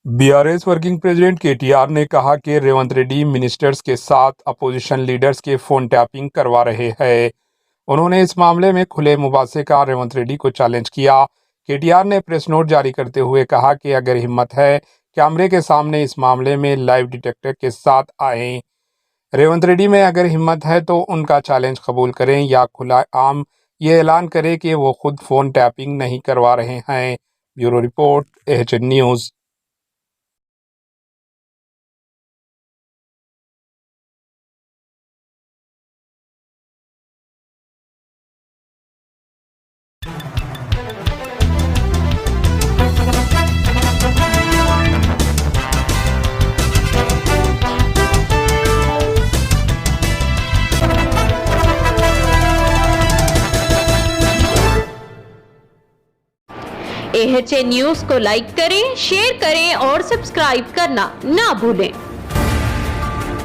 BRS working president KTR ने कहा कि रेवंत रेड्डी मिनिस्टर्स के साथ अपोजिशन लीडर्स के फोन टैपिंग करवा रहे हैं। उन्होंने इस मामले में खुले मुबासे का रेवंत रेड्डी को चैलेंज किया। केटीआर ने प्रेस नोट जारी करते हुए कहा कि अगर हिम्मत है कैमरे के सामने इस मामले में लाइव डिटेक्टर के साथ आए। रेवंत रेड्डी में अगर हिम्मत है तो उनका चैलेंज कबूल करें या खुला आम ये ऐलान करें कि वो खुद फोन टैपिंग नहीं करवा रहे हैं। Bureau report, AHN news. AHN news को लाइक करें, शेयर करें और सब्सक्राइब करना ना भूलें।